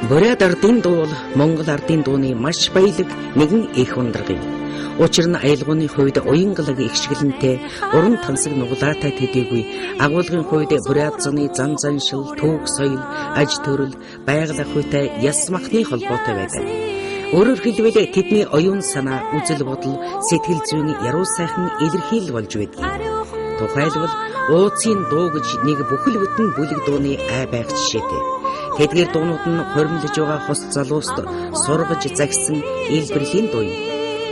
Бурят ардын дуу бол Монгол ардын дууны маш баялаг нэгэн их ундраг юм. Учир нь аялгауны хувьд уянгалаг ихшгэлэнтэй уран тансаг нуглаатай төдийгүй агуулгын хувьд бурят зуны зан заншил, түүх соёл, аж төрөл, байгаль ахуйтай яс махны холбоотой байдаг. Өөрөөр хэлбэл тэдний оюун санаа, үзэл бодол, сэтгэл зүйн яруу сайхан илэрхийлэл болж байдаг. Тухайлбал ууцын дуу гэж нэг бүхэл бүтэн бүлэг дууны ай байх жишээтэй. Тэдгээр дуунууд нь хоримлож байгаа хос залууст сургаж загсан илбэрлийн дуу юм.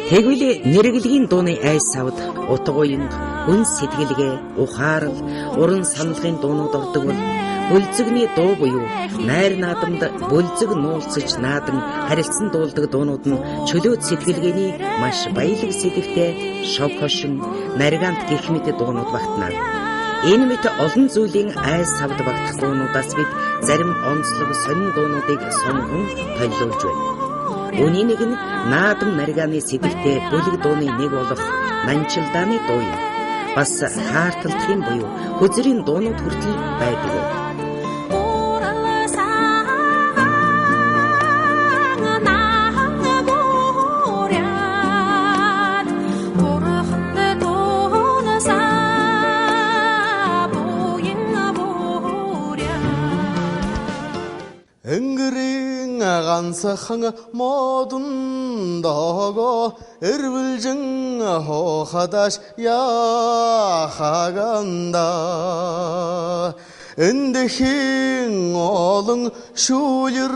Тэгвэл нэргэлгийн дууны айс савд утга уянга, үн сэтгэлгээ, ухаарал, уран саналгын дуунууд ордог бол бүлзэгний дуу буюу найр наадамд бүлзэг нуулцж наадан харилцан дуулдаг дуунууд нь чөлөөт сэтгэлгээний маш баялаг сэдвтэй шов хошин, наригант гэх мэт дуунууд багтана. Энэ мэт олон зүйлийн айс савд багтах дуунуудаас бид зарим онцлог сонин дуунуудыг сонгон төлөвлөж байна. Үүний нэг нь наадам нариганы сэдвтэй бүлэг дууны нэг болох Нанчилдааны дуу юм. Бас хаарталтын буюу хөзрийн дуунууд хүртэл байдаг. ганцхан модон дого эрвэлжин хохадаш яхаганда эндэхин олон шүүлэр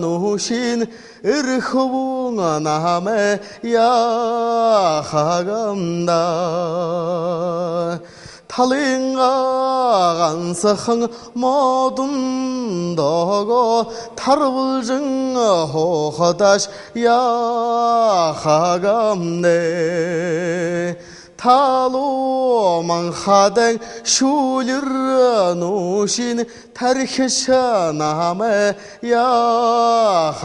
нушин эрхвун наме яхаганда талинга ганцхан модон дого тарвулжин хохадаш яхагамне талу манхадан шүүлэр нушин тархиша наме яхагамна.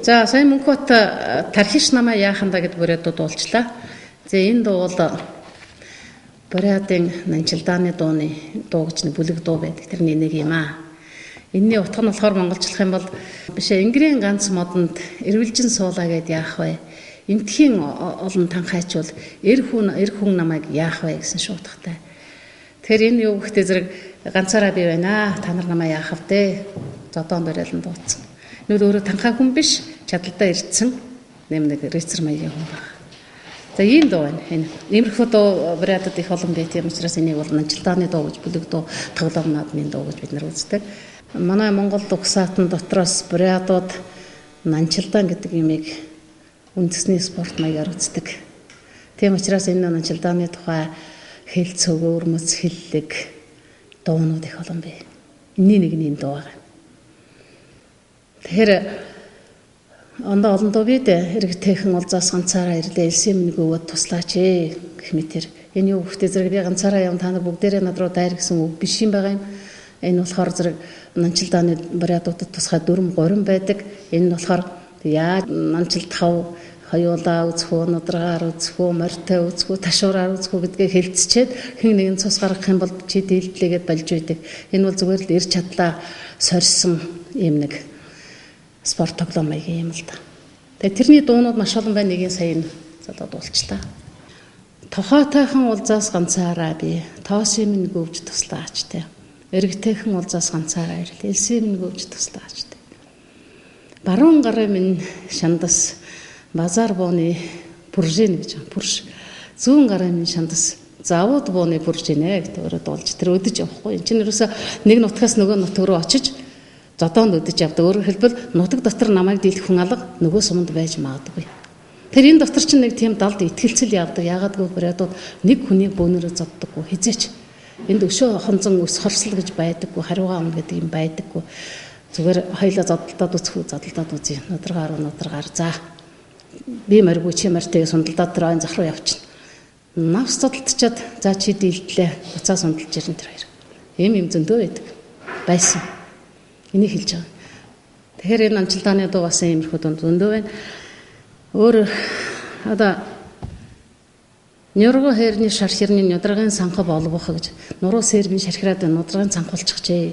За сайн мөнхөт тархиш намаа яахандаа гэд бурятууд уулчлаа. За энэ дуу бол бурятын Нанчилдааны дууны дуу гэж бүлэг дуу байдаг. Тэрний нэг юм аа. Энэний утга нь болохоор монголчлох юм бол биш Ингирийн ганц модонд эрвэлжин суулаа гэд яах вэ? Эмтхийн олон танхайчвал эр хүн намайг яах вэ гэсэн шуудахтай. Тэгэхээр энэ юу гэхдээ зэрэг ганцаараа би байна. Та нар намайг яах вэ? Зодоон барилан дууцсан. Нөр өөрөө танхаа хүн биш, чадалдаа ирсэн нэг рецер маягийн хүн байна. За ийм дуу байна. Энэ иймэрхүү дуу бурятад их олон байт юм учраас энийг бол Нанчилдааны дуу гэж бүлэг дуу, тоглоом наадмын дуу гэж бид нар үздэг. Манай Монгол угсаатан дотроос бурятууд Нанчилдаан гэдэг юмыг үндэсний спорт маягаар үздэг. Тийм учраас энэ Нанчилдааны тухай хэл цөгөөр мэс хэллэг дуунууд их олон бай. Энэний нэг нь энэ дуу байна. Тэгэхээр ондоо олон дуу бид эргэтэйхэн улзаас ганцаараа ирлээ элсэн нэг өвөд туслаач гэх мэтэр энэ юу гэхдээ зэрэг би ганцаараа юм та нар бүгдээрээ над руу дайр гэсэн үг биш юм байгаа юм. Энэ болохоор зэрэг Нанчилдааны бурятуудад тусгай дүрм гурван байдаг. Энэ нь болохоор яаж Нанчил тав хоёулаа үзэх үү, нудраагаар үзэх үү, морьтой үзэх үү, ташуураар үзэх үү гэдгээ хэлцчихэд хэн нэгэн цус гаргах юм бол чи дийлдлээгээд болж байдаг. Энэ бол зүгээр л ирч чадлаа сорьсон юм нэг спорт тоглоом маягийн юм л да. Тэгээ тэрний дуунууд маш олон байна. Нэгийг сая залууд уулчлаа. Тохоотойхон улзаас ганцаараа би тоосын минь гөвж туслаач те. Эргэтэйхэн улзаас ганцаараа ирэл элсэн минь гөвж туслаач те. Баруун гарын минь шандас базар бууны бүржин гэж байна. Бүрш. Зүүн гарын минь шандас завууд бууны бүржинэ гэдэг өөрөө дуулж тэр өдөж явахгүй. Энд чинь ерөөсө нэг нутгаас нөгөө нутг руу очиж зодоонд өдөж явдаг. Өөрөөр хэлбэл нутаг дотор намайг дийлэх хүн алга нөгөө суманд байж магадгүй. Тэр энэ дотор чинь нэг тийм далд итгэлцэл явдаг. Яагаад гэвэл бурятууд нэг хүнийг бөөнөрөө зоддоггүй хизээч. Энд өшөө хонзон ус хорсол гэж байдаггүй, хариугаа ам гэдэг юм байдаггүй. Зүгээр хоёлаа зодолдоод үзье. Нудргаар за. Би морьгүй чи морьтэйг сундалдаад тэр ойн зах руу явчихна. Навс зодолдчаад за чи дийлдлээ. Буцаа сундалж ирэн тэр хоёр. Им зөндөө байдаг. Байсан. Энийг хэлж байгаа. Тэгэхээр энэ Нанчилдааны дуу бас иймэрхүү дунд зөндөө байна. Өөр одоо Нёрго хэрний шар хэрний нудрагын санхав олгох гэж нуруу сербийн шархираад нудрагын санхуулчихжээ.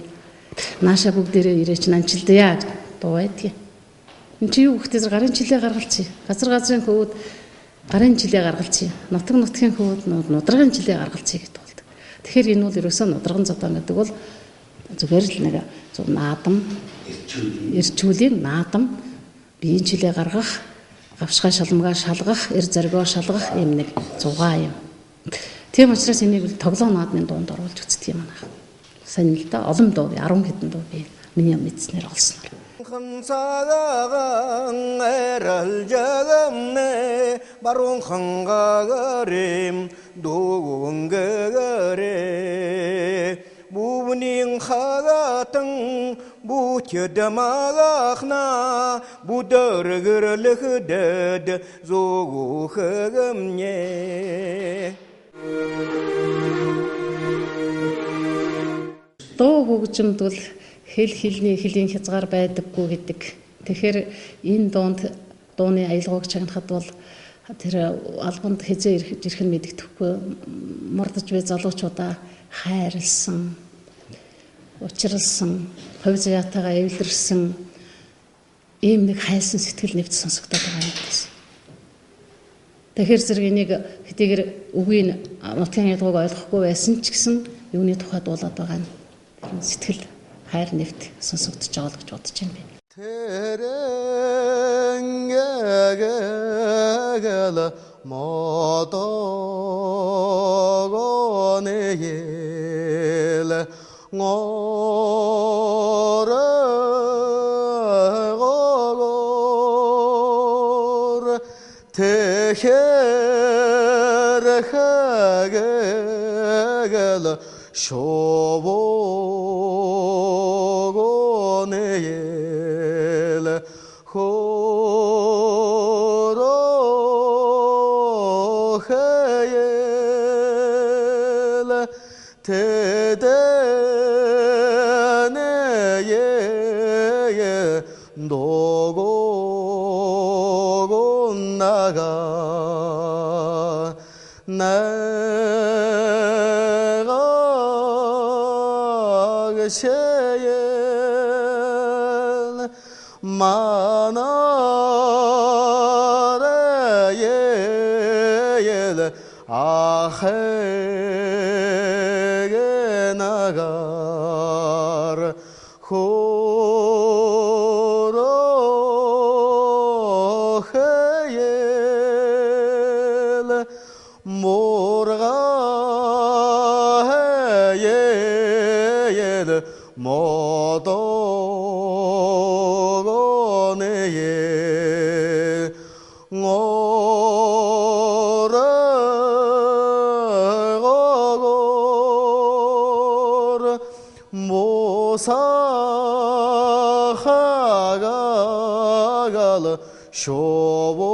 Нааша бүгдээрээ ирээч нанчилдъя гэж дуу байдгийг. Энд чи юу гэхдээ гарын жилээ гаргалцъя. Газрын хөвөд гарын жилээ гаргалцъя. Нутгийн хөвөд нудрагын жилээ гаргалцъя гэдэг болдог. Тэгэхээр энэ бол ерөөсөө нудрагын зодон гэдэг бол зүгээр л нэг зөв наадам эрчүүлийн наадам биеийн жилээ гаргах, гавшгай шалмгаа шалгах, эр зоргоо шалгах юм нэг зугаа юм. Тийм учраас энийг тоглоом наадмын дуунд оруулж үздэг юм аа. Сайн л да олон дуу 10 хэдэн дуу би миний мэдснээр олсноор. хансагаан эрэл жагамне барун хангагарим дугунгагаре бубнин хагатан бутедамагахна будэргэрлэхдэд зогухагамне. Дуу хөгжимд бол хэлний хязгаар байдаггүй гэдэг. Тэгэхээр энэ дууны аялгауг чагнахад бол тэр албанд хизээ ирэх нь мэддэхгүй мордож буй залуучуудаа хайрлсан, учралсан, хувь заяатайгаа эвлэрсэн ийм нэг хайсан сэтгэл нэвт сонсогдоод байгаа юм гэсэн. Тэгэхээр зэрэг энийг хэдийгээр үгийн нутгийн аялгауг ойлгохгүй байсан ч гэсэн юуны тухай дуулаад байгаа нь сэтгэл хайр нэвт сонсогдож байгаа л гэж бодож байна би. Тэрэнгэгэл модогонээл ngor тэхэрхэгэл 쇼보고네엘 호로헤엘 테데네예 노고나가 셰엘 마나레엘 아헤게 나갈 호로헤엘 모르가헤엘 모도고네예 ngor 모사하갈 쇼보고네예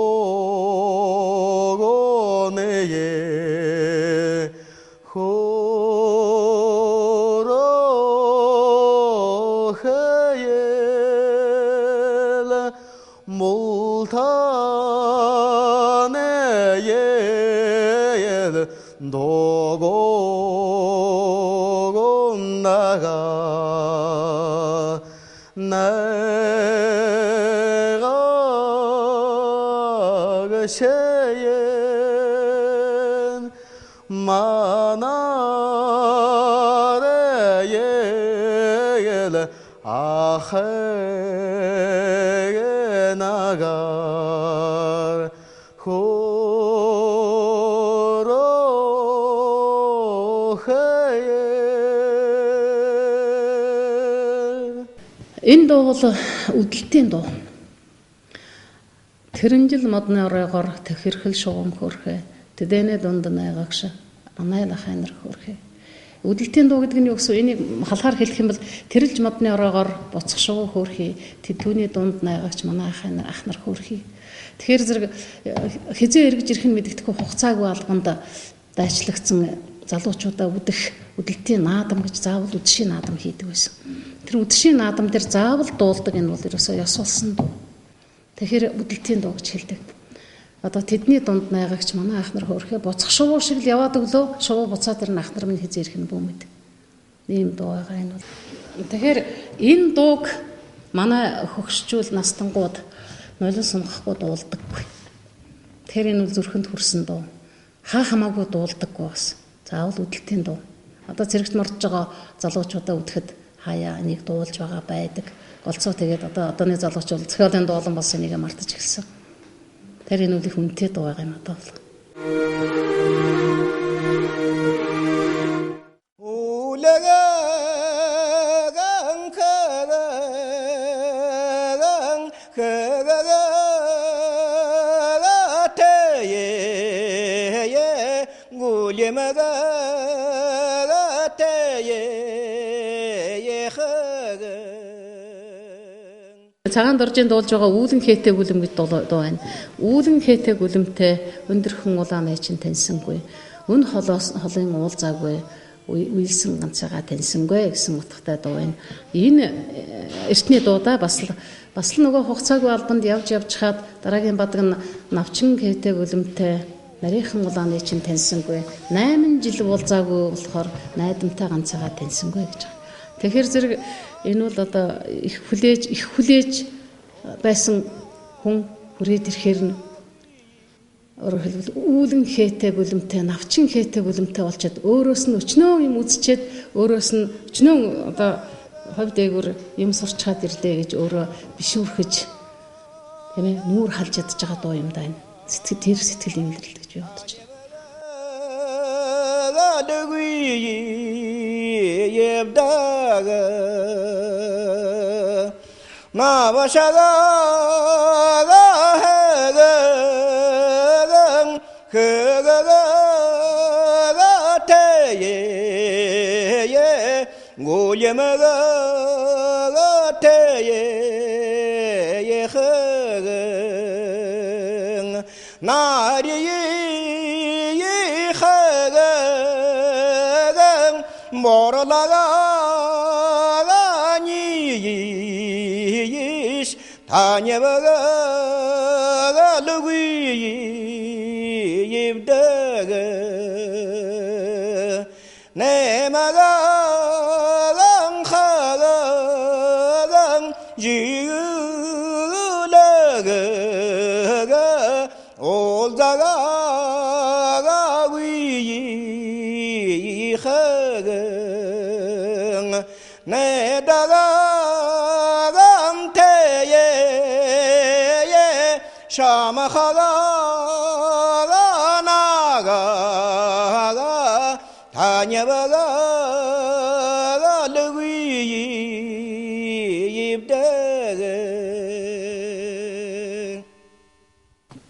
호로헤엘 몰타네예 노고나가 내가 그셰엔 마나레예 아헤게 나갈 호로헤예. Энэ дуу бол үдэлтийн дуу. Тэрэнжил модны оройгоор тэхэрхэл шугам хөрхөө. Тэдэнэ дунд найгагш анайла хайнар хөрхөө. Үдэлтийн дуу гэдэг нь юу гэсэн энийг халахаар хэлэх юм бол тэрэлж модны оройгоор буцах шугам хөрхий. Түүний дунд найгагч манай хайнар ахнар хөрхий. Тэгэхээр зэрэг хизээ эргэж ирэх нь мэддэхгүй хугацаагүй албанд дайчлагдсан залуучуудаа үдэх үдэлтийн наадам гэж заавал үдшийн наадам хийдэг байсан. Тэр үдшийн наадам дээр заавал дуулдаг энэ бол ерөөсөө ёс болсон дуу. Тэгэхээр үдэлтийн дуу гэж хэлдэг. Одоо тэдний дунд найгагч манай ах нар хөөрхөө буцах шувуу шиг л яваад өглөө шувуу буцаад ирнэ ах нар минь хизээ ирэх нь бүүмэд. Ийм дуу байгаа энэ бол. Тэгэхээр энэ дууг манай хөгшчүүл настангууд нулин сунгахгүй дуулдаггүй. Тэгэхээр энэ бол зүрхэнд хүрсэн дуу. Хаа хамаагүй дуулдаггүй бас. Заавал үдэлтийн дуу. Одоо цэрэгт мордж байгаа залуучуудаа үдэхэд хаяа энийг дуулж байгаа байдаг. Голцоо тэгээд одооны залууч бол зохиолын дуулан бас энийг мартаж эхэлсэн. Тэр энэ үл их үнэтэй дуу байгаа юм одоо бол. Цагаан доржийн дуулж байгаа үүлэн хээтэй гүлэм гэд дуу байна. Үүлэн хээтэй гүлэмтэй өндөрхөн улаан ээчин таньсангүй. Өн холын уулзаагүй уйлсан ганцаагаа таньсангүй гэсэн утгатай дуу байна. Энэ эртний дуудаа бас л нөгөө хугацаагүй албанд явж хаад дараагийн бадаг нь навчин хээтэй гүлэмтэй нарийнхан улаан ээчин таньсангүй. 8 жил уулзаагүй болохоор найдамтай ганцаагаа таньсангүй гэж байна. Тэгэхээр зэрэг энэ бол одоо их хүлээж байсан хүн хүрээд ирэхээр нь өөрөөр хэлбэл үүлэн хээтэй гүлэмтэй, навчин хээтэй гүлэмтэй болчиход өөрөөс нь өчнөө юм үзчихэд өөрөөс нь өчнөө одоо ховь дээгүүр юм сурчаад ирлээ гэж өөрөө бишүүрхэж тийм ээ нүүр халж ядж байгаа дуу юм даа. Тэр сэтгэл имлэрэл гэж би бодож байна.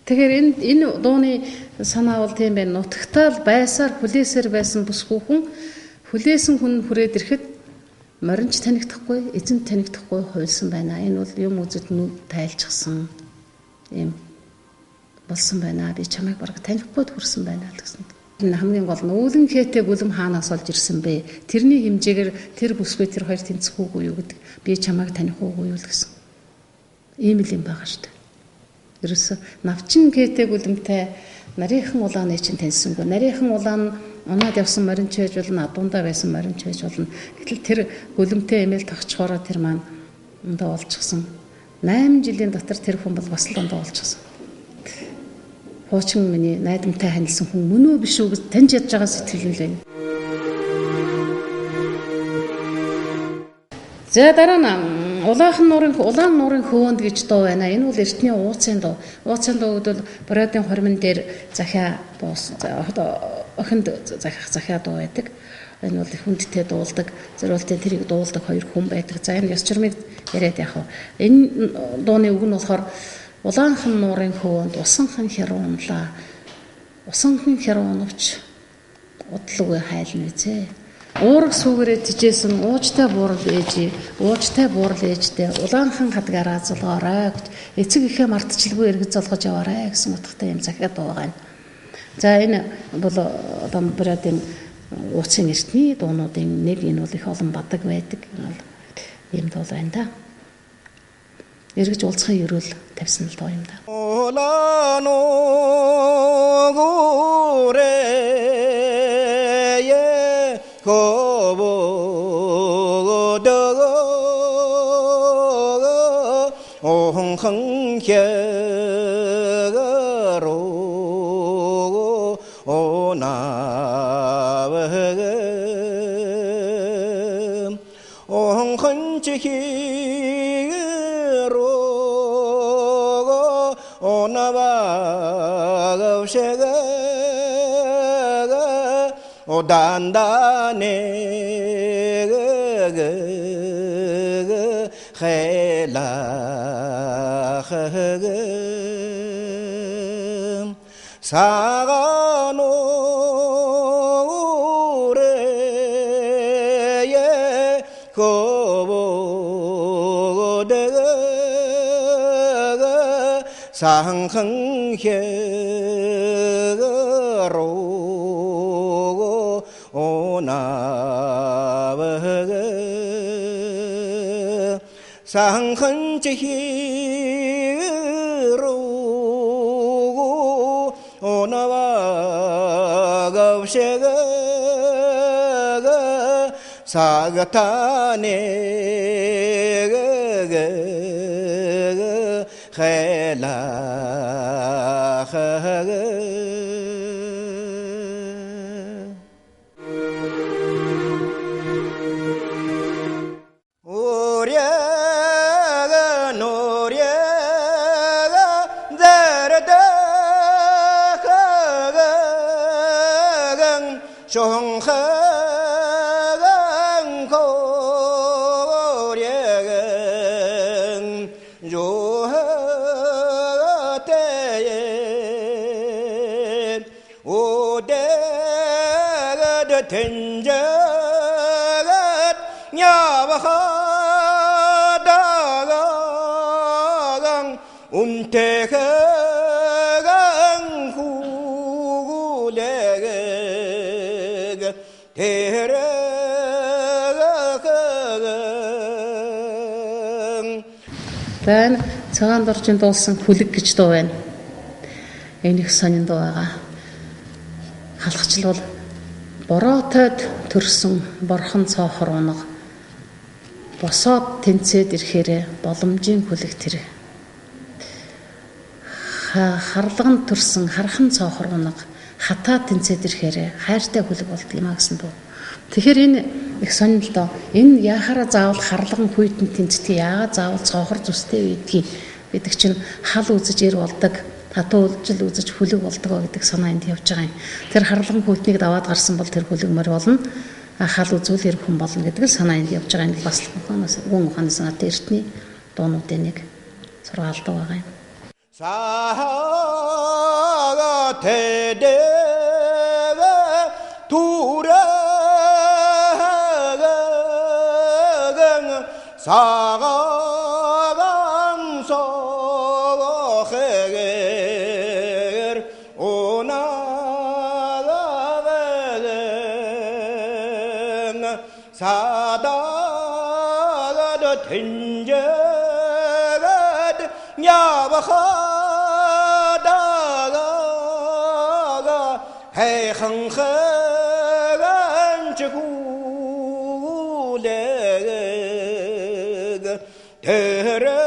Тэгэхээр энэ дууны санаа бол тийм байна. Нутагтаал байсаар хүлээсээр байсан бүс хүүхэн хүлээсэн хүн хүрээд ирэхэд моринч танигдахгүй, эзэнт танигдахгүй хуйлсан байна. Энэ бол юм үзэд нүд тайлчсан юм болсон байна. Би чамайг бараг танихгүй хүрсэн байна л гэсэн. Энэ хамгийн гол нь үүлэн хээтэй гүлэм хаанаас олж ирсэн бэ? Тэрний хэмжээгээр тэр бүсгүй тэр хоёр тэнцэхүүгүй юу гэдэг. Би чамайг танихуугүй юу л гэсэн. Ийм л юм байгаа шүү дээ. Ерөөсө навчин хээтэй гүлэмтэй нарийнхан улааны чинь таньсангүй. Нарийнхан улаан унаад явсан моринч байж болно, адуундаа байсан моринч байж болно. Гэтэл тэр гүлэмтэй эмээл тогтчхороо тэр маань ондоо олчихсон. 8 жилийн дотор тэр хүн бол бас л ондоо олчихсон. Хуучин миний найдамтай ханилсан хүн мөн үү биш үү гэж таньж ядж байгаа сэтгэл нь л байна. За дараа нь улаан нуурын хөвөнд гэж дуу байна. Энэ бол эртний ууцын дуу. Ууцын дуу бол бродын хормон дээр захиа дуус охинд захиа дуу байдаг. Энэ бол хүндтэй дуулдаг. Зориултын тэрийг дуулдаг хоёр хүн байдаг. За энэ ёс журмыг яриад яах вэ? Энэ дууны үг нь болохоор улаанхан нуурын хөвөнд усанхан хяруунлаа. Усанхан хяруунвч удлгүй хайлна үзээ. Уурах сүүгээрээ тижээсэн уужтай буурал ээжтэй улаанхан хадгаараа зулгоорой гэж эцэг ихээ мартчихлгүй эргэж золгож яваарай гэсэн утгатай юм захиад байгаа юм. За энэ бол одоо бродын ууцын эртний дуунуудын нэг энэ бол их олон бадаг байдаг. Энэ бол ийм дуу байна да. эргэж уулзахын ерөөл тавьсан л доо юм да. 올라노고래에 고보더고 오흥흥혀로 오나버금 오흥흥치히로 오나버금새가 오단다네 헬라흐금 사가노래에 고보대가 상흥혀로 오나버가 상흥지히로 오나버가 새가 사가타네 헬라흐가 우려가 노려가 자르다가강 종하강 고려강 조하대에 오대가 된자가 야바하다강 운태강 후구래가 대래강 байна. Цагаан доржин дуулсан хүлэг гэж дуу байна. Энийх сонин дуу байгаа. Халахчлал бороотойд төрсөн борхон цоохор унаг босоод тэнцээд ирэхээрээ боломжийн хүлэг тэр. Харлаганд төрсөн хархан цоохор унаг хатаа тэнцээд ирэхээрээ хайртай хүлэг болд юм а гэсэн дуу. Тэгэхээр энэ их сонин л доо. Энэ яхаараа заавал харлаган хүйтэн тэнцдэг, яагаад заавал цоохор зүстэй үйдгийг гэдэг чинь хал үзэж ир болдог, татуу уулжил үзэж хүлэг болдог гэдэг санаа энд явж байгаа юм. Тэр харлаган хүйтнийг даваад гарсан бол тэр хүлэг мөр болно. Хал үзүүл ир хүн болно гэдэг л санаа энд явж байгаа. Энэ бас гүн ухааны санаатай эртний дуунуудын нэг сургаалт байгаа юм. 사가 대대가 두라강 사강소해겔 오나가강 사다가 된자가 야바하다가 해흥해간 지구래가 대라가강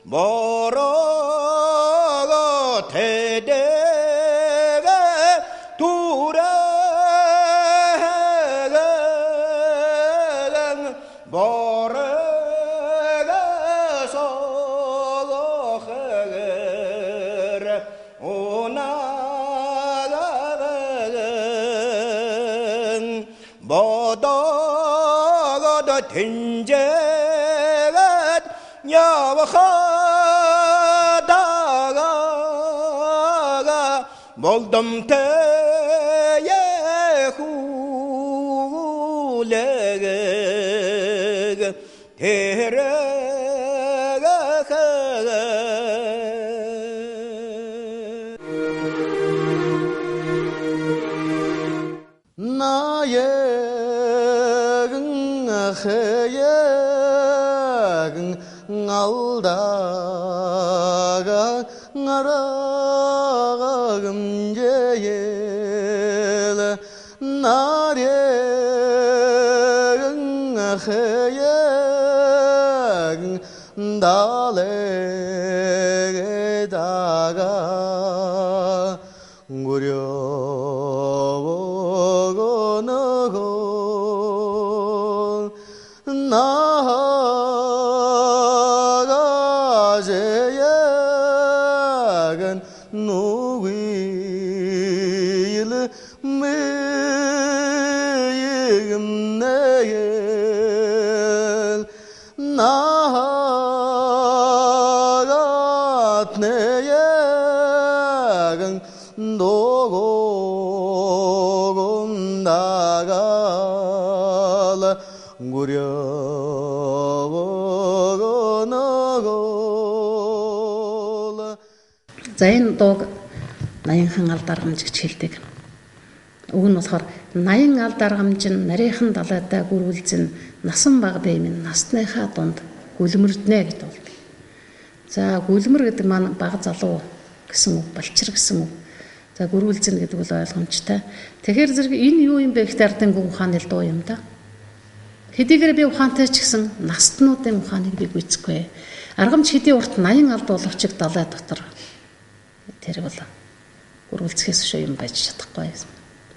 멀어가 대대가 두라강 멀어가서 오나가강 모두가 된제가 야와하다가 몰덤태에 후레가 대라가 나의 알다가 나라금 제일 나래응 해영 달래다가 구려보고 너고 나가제약은 누구일 매임 내일 나가내약은 노고 나갈 구려보고 너고. За энэ дууг 80хан алд аргамжигч хэлдэг. Уг нь болохоор 80 алд аргамж нь нарийнхан далайтай гүрүүлзэн насан баг баймын насныхаа дунд гүлмэрднэ гэдэг бол. За гүлмэр гэдэг маань баг залуу гэсэн үг, балчир гэсэн үг. За гүрүүлзэн гэдэг бол ойлгомжтой. Тэгэхээр зэрэг энэ юу юм бэ гэхээр ардын гүн ухааны дуу юм да. Хэдийгээр би ухаантай ч гэсэн настнуудын ухааныг би гүйцэхгүй. Аргамж хэдий урт 80 алд боловч далай дотор тэр бол гүрүүлцгээс шүү юм байж чадахгүй.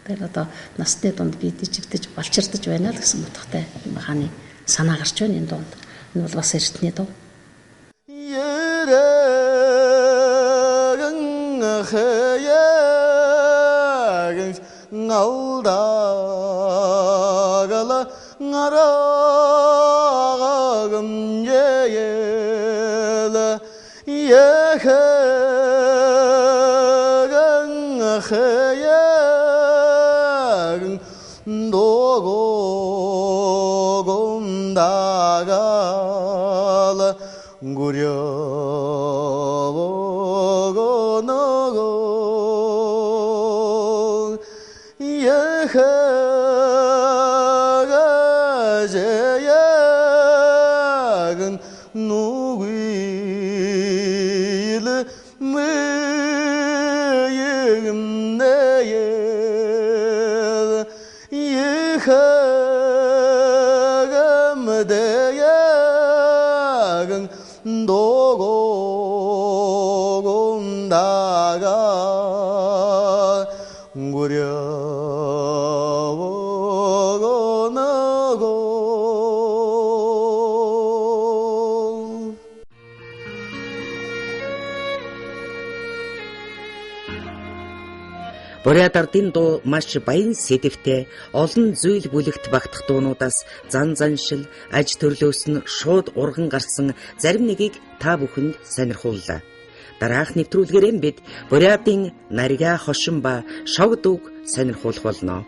Тэр одоо насны дунд би дижигдэж балчирдаж байна л гэсэн утгатай ухааны санаа гарч байна энэ дунд. Энэ бол бас эртний дуу. 알다가라 나라금 예엘 예해강 노고 나갈 구려보고 너고 예가제약은 누구일 매임 내일 예가감대약은 노고 나가 구려보고 너고. Бурят ардын дуу маш баян сэдэвтэй, олон зүйл бүлэгт багтах дуунуудаас зан заншил, аж төрлөөс нь шууд урган гарсан зарим нэгийг та бүхэнд сонирхууллаа. Дараах нэвтрүүлгээрээ бид Бурятын Нарга хошин ба шог дууг сонирхуулах болно.